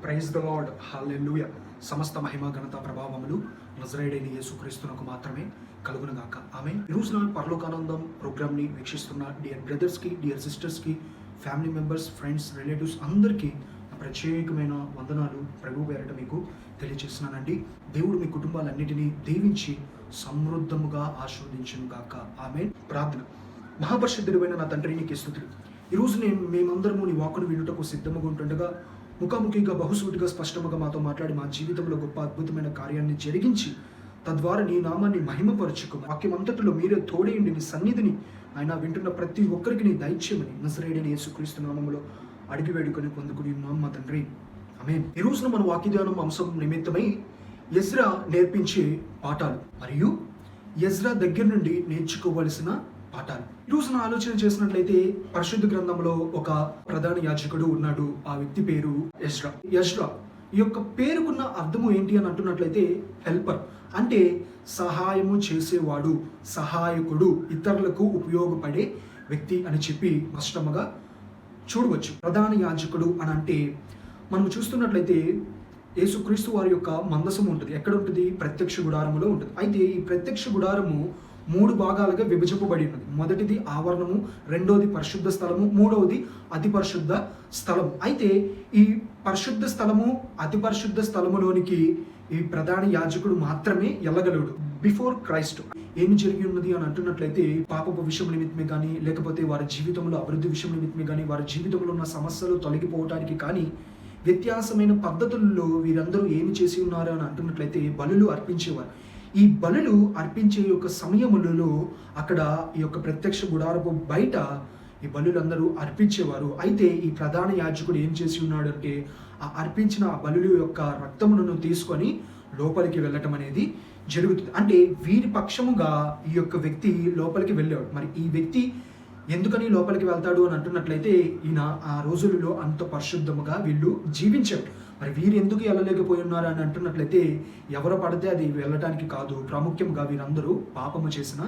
Praise the lord, హల్లెలూయా. సమస్త మహిమ ఘనత ప్రభావములు నజరేయుడైన యేసుక్రీస్తునకు మాత్రమే కలుగునుగాక. ఆమేన్. ఈ రోజున పరలోకానందం ప్రోగ్రామ్ని వీక్షిస్తున్న డియర్ బ్రదర్స్కి, డియర్ సిస్టర్స్కి, ఫ్యామిలీ మెంబర్స్, ఫ్రెండ్స్, రిలేటివ్స్ అందరికీ ప్రత్యేకమైన వందనాలు ప్రభు పేరట మీకు తెలియజేస్తున్నానండి. దేవుడు మీ కుటుంబాలన్నిటినీ దీవించి సమృద్ధముగా ఆశీర్వదించును గాక. ఆమేన్. ప్రార్థన. మహాపరిశుద్ధుడైన నా తండ్రి, నీకు స్తుతులు. ఈరోజు మేమందరము నీ వాక్కును వినుటకు సిద్ధముగా ఉంటుండగా ముఖాముఖిగా బహుసూటిగా స్పష్టముగా మాతో మాట్లాడి మా జీవితంలో గొప్ప అద్భుతమైన కార్యాన్ని జరిగించి తద్వారా నీ నామాన్ని మహిమపరచుకు వాక్యం అంతటిలో మీరే తోడేయండి. నీ సన్నిధిని ఆయన వింటున్న ప్రతి ఒక్కరికి నీ దైత్యమని నజరేయుడైన యేసుక్రీస్తు నామములో అడిగి వేడుకొని పొందుకుని ఉన్నాం మా తండ్రి. ఆమేన్. ఈ రోజున మన వాక్యధ్యానం అంశం నిమిత్తమై ఎజ్రా నేర్పించే పాఠాలు మరియు ఎజ్రా దగ్గర నుండి నేర్చుకోవలసిన పాఠాలు. ఈ రోజున ఆలోచన చేసినట్లయితే పరిశుద్ధ గ్రంథంలో ఒక ప్రధాన యాజకుడు ఉన్నాడు. ఆ వ్యక్తి పేరు ఎజ్రా. ఎజ్రా ఈ యొక్క పేరుకున్న అర్థము ఏంటి అని అంటున్నట్లయితే హెల్పర్, అంటే సహాయము చేసేవాడు, సహాయకుడు, ఇతరులకు ఉపయోగపడే వ్యక్తి అని చెప్పి స్పష్టంగా చూడవచ్చు. ప్రధాన యాజకుడు అని అంటే మనం చూస్తున్నట్లయితే యేసుక్రీస్తు వారి యొక్క మందసం ఉంటుంది. ఎక్కడ ఉంటుంది? ప్రత్యక్ష గుడారములో ఉంటుంది. అయితే ఈ ప్రత్యక్ష గుడారము 3 భాగాలుగా విభజింపబడి ఉన్నది. మొదటిది ఆవరణము, రెండోది పరిశుద్ధ స్థలము, మూడవది అతి పరిశుద్ధ స్థలం. అయితే ఈ పరిశుద్ధ స్థలము, అతి పరిశుద్ధ స్థలములోనికి ఈ ప్రధాన యాజకుడు మాత్రమే వెళ్ళగలడు. బిఫోర్ క్రైస్ట్ ఏమి జరిగి ఉన్నది అని అంటున్నట్లయితే పాపపు విషయం నిమిత్తమే కానీ, లేకపోతే వారి జీవితంలో అభివృద్ధి విషయం నిమిత్తమే కానీ, వారి జీవితంలో ఉన్న సమస్యలు తొలగిపోవటానికి కానీ వ్యత్యాసమైన పద్ధతుల్లో వీరందరూ ఏమి చేసి ఉన్నారు అని అంటున్నట్లయితే బలులు అర్పించేవారు. ఈ బలులు అర్పించే యొక్క సమయములలో అక్కడ ఈ యొక్క ప్రత్యక్ష గుడారపు బయట ఈ బలులందరూ అర్పించేవారు. అయితే ఈ ప్రధాన యాజకుడు ఏం చేసి ఉన్నాడు అంటే ఆ అర్పించిన ఆ బలుల యొక్క రక్తమును తీసుకొని లోపలికి వెళ్ళటం అనేది జరుగుతుంది. అంటే వీరి పక్షముగా ఈ యొక్క వ్యక్తి లోపలికి వెళ్ళాడు. మరి ఈ వ్యక్తి ఎందుకని లోపలికి వెళ్తాడు అని అంటున్నట్లయితే ఈయన ఆ రోజులలో అంత పరిశుద్ధముగా వీళ్ళు జీవించారు. మరి వీరు ఎందుకు వెళ్ళలేకపోయి ఉన్నారు అని అంటున్నట్లయితే ఎవరు పడితే అది వెళ్ళటానికి కాదు, ప్రాముఖ్యంగా వీరందరూ పాపము చేసిన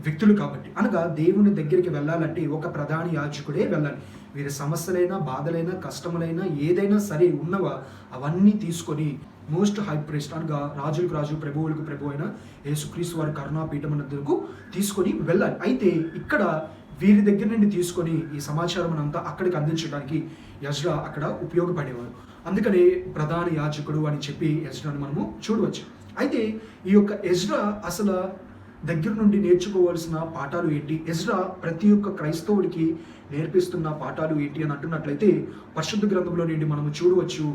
వ్యక్తులు కాబట్టి. అనగా దేవుని దగ్గరికి వెళ్ళాలంటే ఒక ప్రధాన యాజకుడే వెళ్ళాలి. వీరి సమస్యలైనా, బాధలైనా, కష్టములైనా ఏదైనా సరే ఉన్నవా అవన్నీ తీసుకొని మోస్ట్ హై ప్రీస్ట్ అనగా రాజులకు రాజు, ప్రభువులకు ప్రభు అయిన యేసుక్రీస్తు వారి కరుణాపీఠమునందుకు తీసుకొని వెళ్ళాలి. అయితే ఇక్కడ వీరి దగ్గర నుండి తీసుకొని ఈ సమాచారం అంతా అక్కడికి అందించడానికి ఎజ్రా అక్కడ ఉపయోగపడేవారు. అందుకనే ప్రధాన యాజకుడు అని చెప్పి ఎజ్రాను మనము చూడవచ్చు. అయితే ఈ యొక్క ఎజ్రా అసలు దగ్గర నుండి నేర్చుకోవాల్సిన పాఠాలు ఏంటి, ఎజ్రా ప్రతి ఒక్క క్రైస్తవుడికి నేర్పిస్తున్న పాఠాలు ఏంటి అని అంటున్నట్లయితే పరిశుద్ధ గ్రంథంలో నుండి మనము చూడవచ్చు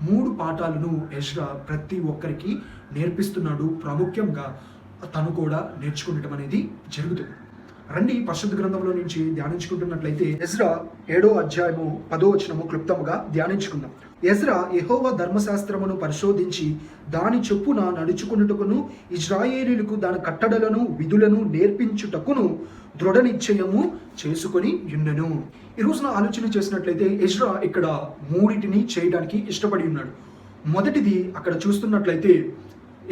3 పాఠాలను ఎజ్రా ప్రతి ఒక్కరికి నేర్పిస్తున్నాడు. ప్రాముఖ్యంగా తను కూడా నేర్చుకుంటం అనేది జరుగుతుంది. రండి పరిశుద్ధ గ్రంథంలో నుంచి ధ్యానించుకుంటున్నట్లయితే ఎజ్రా 7వ అధ్యాయము 10వ వచనము క్లుప్తముగా ధ్యానించుకుందాం. ఎజ్రా యెహోవా ధర్మశాస్త్రమును పరిశోధించి దాని చొప్పున నడుచుకున్నటకును ఇశ్రాయేలీయులకు దాని కట్టడలను విధులను నేర్పించుటకును దృఢ నిశ్చయము చేసుకొని యున్నెను. ఈ రోజున ఆలోచన చేసినట్లయితే ఎజ్రా ఇక్కడ 3 చేయడానికి ఇష్టపడి ఉన్నాడు. మొదటిది అక్కడ చూస్తున్నట్లయితే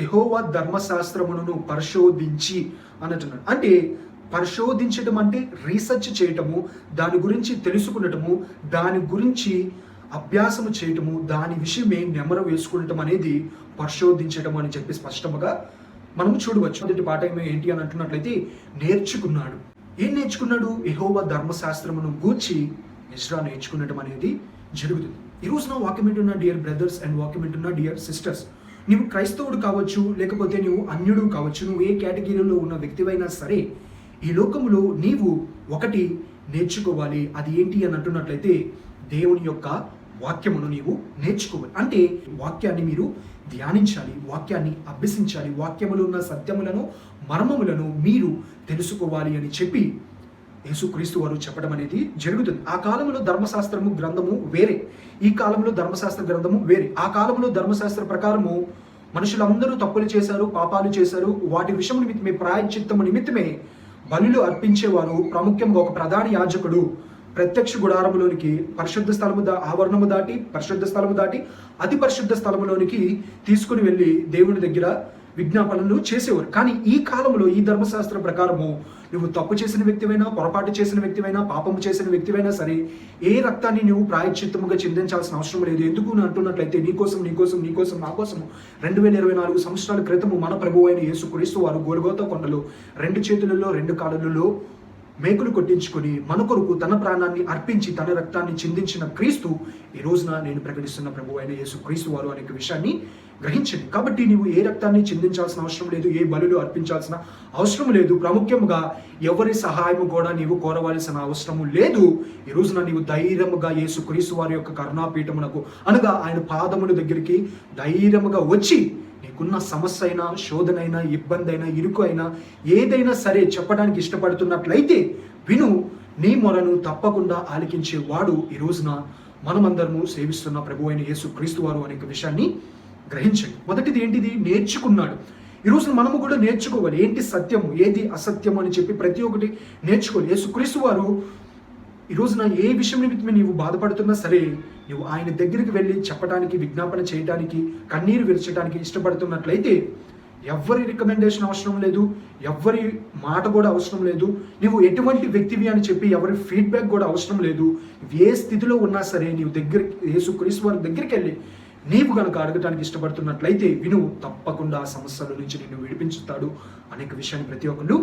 యెహోవా ధర్మశాస్త్రమును పరిశోధించి అన్నట్టున్నాడు. అంటే పరిశోధించటం అంటే రీసెర్చ్ చేయటము, దాని గురించి తెలుసుకునటము, దాని గురించి అభ్యాసము చేయటము, దాని విషయమే నెమరు వేసుకునటం అనేది పరిశోధించటం అని చెప్పి స్పష్టంగా మనం చూడవచ్చు. మొదటి పాఠం ఏంటి అని అంటున్నట్లయితే నేర్చుకున్నాడు. ఏం నేర్చుకున్నాడు? యెహోవా ధర్మశాస్త్రమును గూర్చి ఎజ్రా నేర్చుకునటం అనేది జరుగుతుంది. ఈ రోజున వాక్యం వింటున్న డియర్ బ్రదర్స్ అండ్ వాక్యం వింటున్న డియర్ సిస్టర్స్, నువ్వు క్రైస్తవుడు కావచ్చు, లేకపోతే నువ్వు అన్యుడు కావచ్చు, నువ్వు ఏ కేటగిరీలో ఉన్న వ్యక్తివైనా సరే ఈ లోకములో నీవు ఒకటి నేర్చుకోవాలి. అది ఏంటి అని అంటున్నట్లయితే దేవుని యొక్క వాక్యమును నీవు నేర్చుకోవాలి. అంటే వాక్యాన్ని మీరు ధ్యానించాలి, వాక్యాన్ని అభ్యసించాలి, వాక్యములో ఉన్న సత్యములను, మర్మములను మీరు తెలుసుకోవాలి అని చెప్పి యేసుక్రీస్తు వారు చెప్పడం అనేది జరుగుతుంది. ఆ కాలంలో ధర్మశాస్త్రము గ్రంథము వేరే, ఈ కాలంలో ధర్మశాస్త్ర గ్రంథము వేరే. ఆ కాలంలో ధర్మశాస్త్ర ప్రకారము మనుషులందరూ తప్పులు చేశారు, పాపాలు చేశారు. వాటి విషయం నిమిత్తమే, ప్రాయశ్చిత్తము నిమిత్తమే బలులు అర్పించేవారు. ప్రాముఖ్యంగా ఒక ప్రధాన యాజకుడు ప్రత్యక్ష గుడారములోనికి పరిశుద్ధ స్థలము ఆవరణము దాటి, పరిశుద్ధ స్థలము దాటి అతి పరిశుద్ధ స్థలములోనికి తీసుకుని వెళ్ళి దేవుని దగ్గర విజ్ఞాపనలు చేసేవారు. కానీ ఈ కాలంలో ఈ ధర్మశాస్త్రం ప్రకారము నువ్వు తప్పు చేసిన వ్యక్తివైనా, పొరపాటు చేసిన వ్యక్తివైనా, పాపము చేసిన వ్యక్తివైనా సరే, ఏ రక్తాన్ని నువ్వు ప్రాయశ్చిత్తముగా చిందించాల్సిన అవసరం లేదు. ఎందుకు అని అంటున్నట్లయితే నీకోసం నా కోసం 2024 సంవత్సరాల క్రితము మన ప్రభువు అయిన యేసుక్రీస్తు వారు గొల్గోతా కొండలో 2 చేతులలో 2 కాళ్ళలో మేకులు కొట్టించుకొని మన కొరకు తన ప్రాణాన్ని అర్పించి తన రక్తాన్ని చిందించిన క్రీస్తు ఈ రోజున నేను ప్రకటిస్తున్న ప్రభువు అయిన యేసుక్రీస్తు వారు అనే విషయాన్ని గ్రహించండి. కాబట్టి నీవు ఏ రక్తాన్ని చిందించాల్సిన అవసరం లేదు, ఏ బలులు అర్పించాల్సిన అవసరం లేదు. ప్రాముఖ్యంగా ఎవరి సహాయము కూడా నీవు కోరవలసిన అవసరము లేదు. ఈ రోజున నీవు ధైర్యముగా యేసుక్రీస్తు వారి యొక్క కరుణాపీఠమునకు అనగా ఆయన పాదముల దగ్గరికి ధైర్యముగా వచ్చి నీకున్న సమస్య అయినా, శోధనైనా, ఇబ్బంది అయినా, ఇరుకు అయినా ఏదైనా సరే చెప్పడానికి ఇష్టపడుతున్నట్లయితే విను. నీ మొరను తప్పకుండా ఆలకించే వాడు ఈ రోజున మనమందరము సేవిస్తున్న ప్రభు అయిన యేసుక్రీస్తు వారు అనే విషయాన్ని గ్రహించండి. మొదటిది ఏంటిది? నేర్చుకున్నాడు. ఈ రోజున మనము కూడా నేర్చుకోవాలి. ఏంటి సత్యము, ఏది అసత్యము అని చెప్పి ప్రతి ఒక్కటి నేర్చుకోవాలి. యేసుక్రీస్తు వారు ఈ రోజున ఏ విషయం నిమిత్తమే నీవు బాధపడుతున్నా సరే, నువ్వు ఆయన దగ్గరికి వెళ్ళి చెప్పడానికి, విజ్ఞాపన చేయడానికి, కన్నీరు విరచడానికి ఇష్టపడుతున్నట్లయితే ఎవ్వరి రికమెండేషన్ అవసరం లేదు, ఎవ్వరి మాట కూడా అవసరం లేదు, నువ్వు ఎటువంటి వ్యక్తివి అని చెప్పి ఎవరి ఫీడ్బ్యాక్ కూడా అవసరం లేదు. ఏ స్థితిలో ఉన్నా సరే నీవు యేసుక్రీస్తు వారి దగ్గరికి వెళ్ళి నీవు కనుక అడగటానికి ఇష్టపడుతున్నట్లయితే విను, తప్పకుండా ఆ సమస్యల నుంచి నిన్ను విడిపించుతాడు అనేక విషయాన్ని ప్రతి ఒక్కరు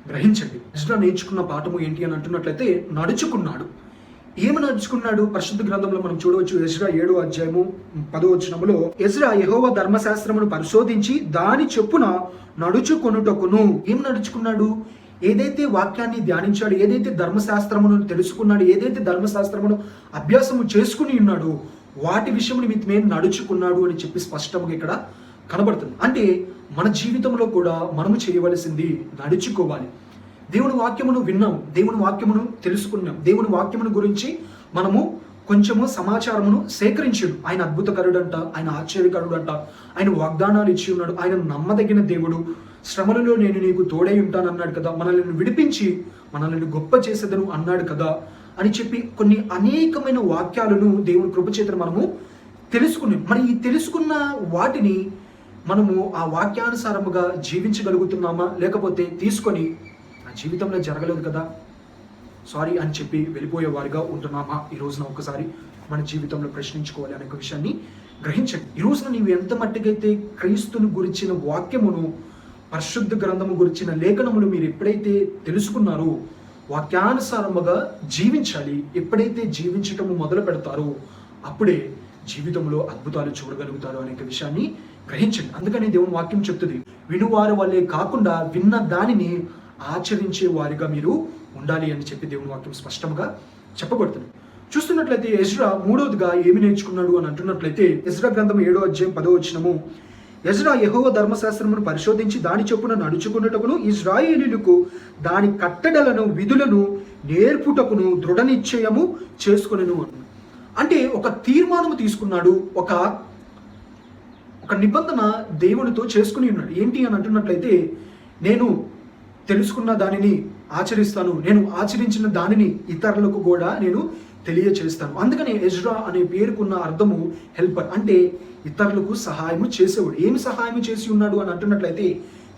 గ్రహించండి. ఎజ్రా నేర్చుకున్న పాఠము ఏంటి అని అంటున్నట్లయితే నడుచుకున్నాడు. ఏమి నడుచుకున్నాడు? పరిశుద్ధ గ్రంథంలో మనం చూడవచ్చు. ఎజ్రా 7వ అధ్యాయము 10వ వచనములో ఎజ్రా యెహోవా ధర్మశాస్త్రమును పరిశోధించి దాని చొప్పున నడుచుకొనుటకును. ఏం నడుచుకున్నాడు? ఏదైతే వాక్యాన్ని ధ్యానించాడు, ఏదైతే ధర్మశాస్త్రమును తెలుసుకున్నాడు, ఏదైతే ధర్మశాస్త్రమును అభ్యాసము చేసుకుని ఉన్నాడో వాటి విషయం నిమిత్తమే నడుచుకున్నాడు అని చెప్పి స్పష్టంగా ఇక్కడ కనబడుతుంది. అంటే మన జీవితంలో కూడా మనము చేయవలసింది నడుచుకోవాలి. దేవుని వాక్యమును విన్నాం, దేవుని వాక్యమును తెలుసుకున్నాం, దేవుని వాక్యమును గురించి మనము కొంచెము సమాచారమును సేకరించాడు. ఆయన అద్భుతకరుడంట, ఆయన ఆశ్చర్యకరుడంట, ఆయన వాగ్దానాలు ఇచ్చి ఉన్నాడు, ఆయన నమ్మదగిన దేవుడు, శ్రమలలో నేను నీకు తోడై ఉంటానన్నాడు కదా, మనల్ని విడిపించి మనల్ని గొప్ప చేసేదను అన్నాడు కదా అని చెప్పి కొన్ని అనేకమైన వాక్యాలను దేవుని కృపచేత మనము తెలుసుకున్నాం. మరి ఈ తెలుసుకున్న వాటిని మనము ఆ వాక్యానుసారముగా జీవించగలుగుతున్నామా, లేకపోతే తీసుకొని నా జీవితంలో జరగలేదు కదా సారీ అని చెప్పి వెళ్ళిపోయే వారిగా ఉంటున్నామా? ఈ రోజున ఒకసారి మన జీవితంలో ప్రశ్నించుకోవాలి అనే విషయాన్ని గ్రహించండి. ఈ రోజున నీవు ఎంత మట్టికైతే క్రీస్తుని గురించిన వాక్యమును, పరిశుద్ధ గ్రంథము గురించిన లేఖనములు మీరు ఎప్పుడైతే తెలుసుకున్నారో వాక్యానుసారముగా జీవించాలి. ఎప్పుడైతే జీవించటము మొదలు పెడతారో అప్పుడే జీవితంలో అద్భుతాలు చూడగలుగుతారు అనే విషయాన్ని గ్రహించండి. అందుకని దేవుని వాక్యం చెప్తుంది, వినువారి వల్లే కాకుండా విన్న దానిని ఆచరించే వారిగా మీరు ఉండాలి అని చెప్పి దేవుని వాక్యం స్పష్టంగా చెప్పబడుతుంది. చూస్తున్నట్లయితే ఎజ్రా 3వదిగా ఏమి నేర్చుకున్నాడు అని అంటున్నట్లయితే ఎజ్రా గ్రంథం 7వ అధ్యాయం 10వ వచనము, ఎజ్రా యెహోవా ధర్మశాస్త్రమును పరిశోధించి దాని చొప్పున నడుచుకున్నటకును ఇశ్రాయేలీయులకు దాని కట్టడలను, విధులను నేర్పుటకును దృఢ నిశ్చయము చేసుకొనెను. అంటే ఒక తీర్మానము తీసుకున్నాడు, ఒక నిబంధన దేవునితో చేసుకుని ఉన్నాడు. ఏంటి అని అంటున్నట్లయితే నేను తెలుసుకున్న దానిని ఆచరిస్తాను, నేను ఆచరించిన దానిని ఇతరులకు కూడా నేను తెలియచేస్తాను. అందుకని ఎజ్రా అనే పేరుకున్న అర్థము హెల్పర్, అంటే ఇతరులకు సహాయము చేసేవాడు. ఏమి సహాయం చేసి ఉన్నాడు అని అంటున్నట్లయితే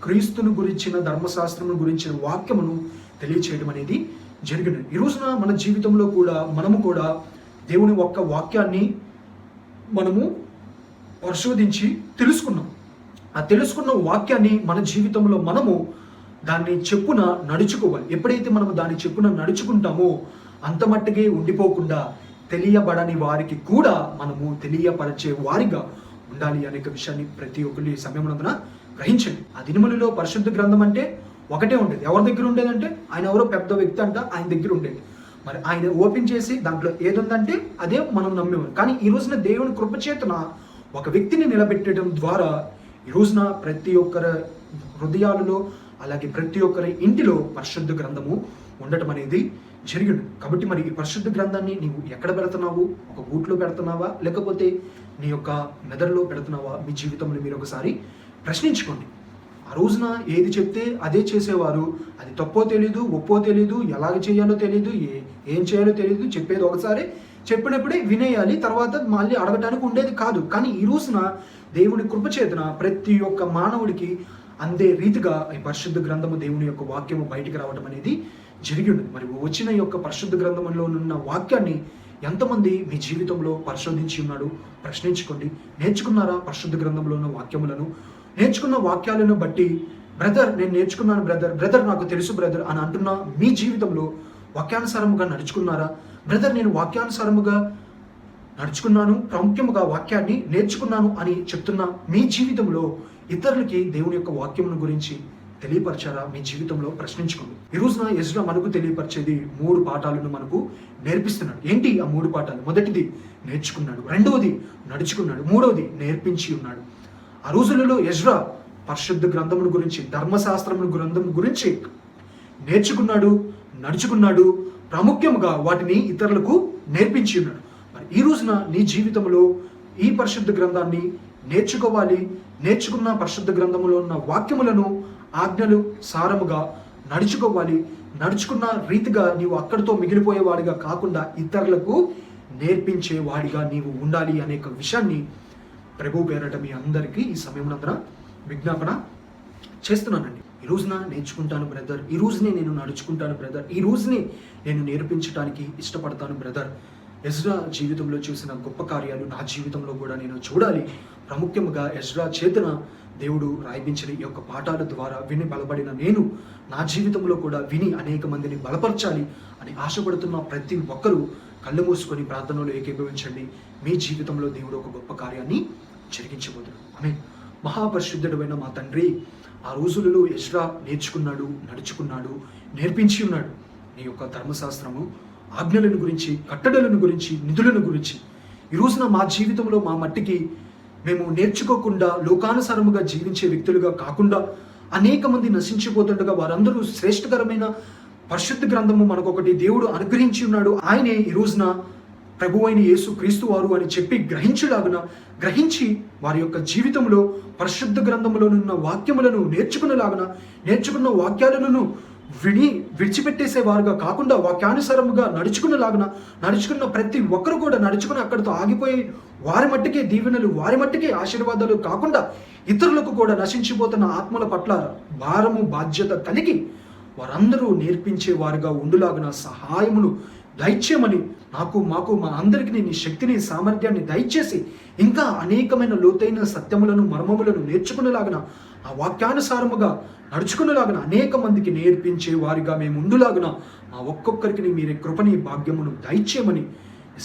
క్రీస్తును గురించిన, ధర్మశాస్త్రము గురించిన వాక్యమును తెలియచేయడం అనేది జరిగినది. ఈ రోజున మన జీవితంలో కూడా మనము కూడా దేవుని ఒక్క వాక్యాన్ని మనము పరిశోధించి తెలుసుకున్నాం. ఆ తెలుసుకున్న వాక్యాన్ని మన జీవితంలో మనము దాన్ని చెప్పున నడుచుకోవాలి. ఎప్పుడైతే మనము దాన్ని చెప్పున నడుచుకుంటామో అంత మట్టుకే ఉండిపోకుండా తెలియబడని వారికి కూడా మనము తెలియపరిచే వారిగా ఉండాలి అనే విషయాన్ని ప్రతి ఒక్కరి సమయమునందున గ్రహించండి. ఆ దినములలో పరిశుద్ధ గ్రంథం అంటే ఒకటే ఉండేది. ఎవరి దగ్గర ఉండేదంటే ఆయన ఎవరో పెద్ద వ్యక్తి అంట, ఆయన దగ్గర ఉండేది. మరి ఆయన ఓపెన్ చేసి దాంట్లో ఏదుందంటే అదే మనం నమ్మేవారు. కానీ ఈ రోజున దేవుని కృపచేతన ఒక వ్యక్తిని నిలబెట్టడం ద్వారా ఈ రోజున ప్రతి ఒక్కరి హృదయాలలో, అలాగే ప్రతి ఒక్కరి ఇంటిలో పరిశుద్ధ గ్రంథము ఉండటం అనేది జరిగింది. కాబట్టి మరి ఈ పరిశుద్ధ గ్రంథాన్ని నీవు ఎక్కడ పెడుతున్నావు? ఒక గూట్లో పెడుతున్నావా, లేకపోతే నీ యొక్క మెదడులో పెడుతున్నావా? మీ జీవితంలో మీరు ఒకసారి ప్రశ్నించుకోండి. ఆ రోజున ఏది చెప్తే అదే చేసేవారు. అది తప్పో తెలీదు, ఒప్పో తెలీదు, ఎలాగ చేయాలో తెలీదు, ఏం చేయాలో తెలీదు. చెప్పేది ఒకసారి, చెప్పినప్పుడే వినేయాలి, తర్వాత మళ్ళీ అడగటానికి ఉండేది కాదు. కానీ ఈ రోజున దేవుని కృపచేతన ప్రతి ఒక్క మానవుడికి అందే రీతిగా ఈ పరిశుద్ధ గ్రంథము దేవుని యొక్క వాక్యము బయటికి రావడం అనేది జరిగి ఉన్నది. మరి వచ్చిన యొక్క పరిశుద్ధ గ్రంథంలో ఉన్న వాక్యాన్ని ఎంతమంది మీ జీవితంలో పరిశోధించి ఉన్నాడు? ప్రశ్నించుకోండి. నేర్చుకున్నారా పరిశుద్ధ గ్రంథంలో ఉన్న వాక్యములను? నేర్చుకున్న వాక్యాలను బట్టి బ్రదర్ నేను నేర్చుకున్నాను బ్రదర్ నాకు తెలుసు బ్రదర్ అని అంటున్నా మీ జీవితంలో వాక్యానుసారముగా నడుచుకున్నారా? బ్రదర్ నేను వాక్యానుసారముగా నడుచుకున్నాను, ప్రాముఖ్యముగా వాక్యాన్ని నేర్చుకున్నాను అని చెప్తున్న మీ జీవితంలో ఇతరులకి దేవుని యొక్క వాక్యమును గురించి తెలియపరచారా? మీ జీవితంలో ప్రశ్నించుకోండి. ఈ రోజున ఎజ్రా మనకు తెలియపరిచేది 3 పాఠాలను మనకు నేర్పిస్తున్నాడు. ఏంటి ఆ 3 పాఠాలు? మొదటిది నేర్చుకున్నాడు, రెండవది నడుచుకున్నాడు, మూడవది నేర్పించి ఉన్నాడు. ఆ రోజులలో ఎజ్రా పరిశుద్ధ గ్రంథముల గురించి, ధర్మశాస్త్రముల గ్రంథం గురించి నేర్చుకున్నాడు, నడుచుకున్నాడు, ప్రాముఖ్యముగా వాటిని ఇతరులకు నేర్పించి ఉన్నాడు. మరి ఈ రోజున నీ జీవితంలో ఈ పరిశుద్ధ గ్రంథాన్ని నేర్చుకోవాలి. నేర్చుకున్న పరిశుద్ధ గ్రంథములో ఉన్న వాక్యములను, ఆజ్ఞలు సారముగా నడుచుకోవాలి. నడుచుకున్న రీతిగా నీవు అక్కడితో మిగిలిపోయేవాడిగా కాకుండా ఇతరులకు నేర్పించేవాడిగా నీవు ఉండాలి అనే విషయాన్ని ప్రభు పేరట మీ అందరికీ ఈ సమయమునందర విజ్ఞాపన చేస్తున్నానండి. ఈ రోజున నేర్చుకుంటాను బ్రదర్, ఈ రోజునే నేను నడుచుకుంటాను బ్రదర్, ఈ రోజునే నేను నేర్పించడానికి ఇష్టపడతాను బ్రదర్. ఎజ్రా జీవితంలో చూసిన గొప్ప కార్యాలు నా జీవితంలో కూడా నేను చూడాలి. ప్రాముఖ్యంగా ఎజ్రా చేతన దేవుడు రాయించిన ఈ యొక్క పాఠాల ద్వారా విని బలపడిన నేను నా జీవితంలో కూడా విని అనేక మందిని బలపరచాలి అని ఆశపడుతున్న ప్రతి ఒక్కరూ కళ్ళు మూసుకొని ప్రార్థనలో ఏకీభవించండి. మీ జీవితంలో దేవుడు ఒక గొప్ప కార్యాన్ని జరిగించబోతున్నాడు. ఆమేన్. మహాపరిశుద్ధుడైన మా తండ్రి, ఆ రోజులలో ఎజ్రా నేర్చుకున్నాడు, నడుచుకున్నాడు, నేర్పించి ఉన్నాడు నీ యొక్క ధర్మశాస్త్రము, ఆజ్ఞలను గురించి, కట్టడలను గురించి, నిధులను గురించి. ఈ రోజున మా జీవితంలో మా మట్టికి మేము నేర్చుకోకుండా లోకానుసారముగా జీవించే వ్యక్తులుగా కాకుండా అనేక మంది నశించిపోతుండగా వారందరూ శ్రేష్టకరమైన పరిశుద్ధ గ్రంథము మనకొకటి దేవుడు అనుగ్రహించి ఉన్నాడు. ఆయనే ఈ రోజున ప్రభు అయిన యేసు క్రీస్తు వారు అని చెప్పి గ్రహించి వారి యొక్క జీవితంలో పరిశుద్ధ గ్రంథములోనున్న వాక్యములను నేర్చుకున్న వాక్యాలను విడిచిపెట్టేసేవారుగా కాకుండా వాక్యానుసారముగా నడుచుకున్న ప్రతి ఒక్కరు కూడా నడుచుకుని అక్కడితో ఆగిపోయి వారి మట్టుకే దీవెనలు, వారి మట్టుకే ఆశీర్వాదాలు కాకుండా ఇతరులకు కూడా నశించిపోతున్న ఆత్మల పట్ల భారము, బాధ్యత కలిగి వారందరూ నేర్పించే వారుగా ఉండులాగున సహాయమును దయచేయమని మాకు మా అందరికీ నీ శక్తిని, సామర్థ్యాన్ని దయచేసి ఇంకా అనేకమైన లోతైన సత్యములను, మర్మములను నేర్చుకునేలాగన, ఆ వాక్యానుసారముగా నడుచుకునేలాగన, అనేక మందికి నేర్పించే వారిగా మేము ఉండులాగున మా ఒక్కొక్కరికి మీరే కృపని, భాగ్యమును దయచేయమని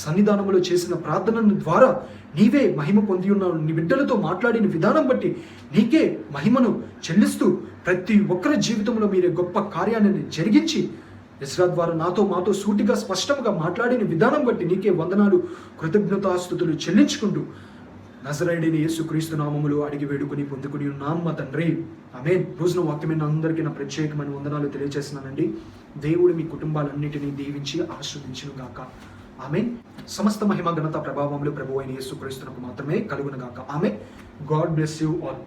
సన్నిధానములో చేసిన ప్రార్థన ద్వారా నీవే మహిమ పొంది ఉన్న నీ బిడ్డలతో మాట్లాడిన విధానం బట్టి నీకే మహిమను చెల్లిస్తూ ప్రతి ఒక్కరి జీవితంలో మీరే గొప్ప కార్యాన్ని జరిగించి ఎజ్రా ద్వారా మాతో సూటిగా స్పష్టంగా మాట్లాడిన విధానం బట్టి నీకే వందనాలు, కృతజ్ఞతాస్తుతులు చెల్లించుకుంటూ నజరేయుడైన యేసుక్రీస్తు నామములో అడిగి వేడుకొని పొందుకుని ఉన్నాం మా తండ్రి. ఆమేన్. రోజున వాక్యమైన అందరికీ నా ప్రత్యేకమైన వందనాలు తెలియజేస్తున్నానండి. దేవుడు మీ కుటుంబాలన్నిటినీ దీవించి ఆశీర్వదించును గాక. ఆమేన్. సమస్త మహిమ, ఘనత, ప్రభావములు ప్రభు అయిన యేసుక్రీస్తునకు మాత్రమే కలుగును గాక. ఆమేన్. God bless you all.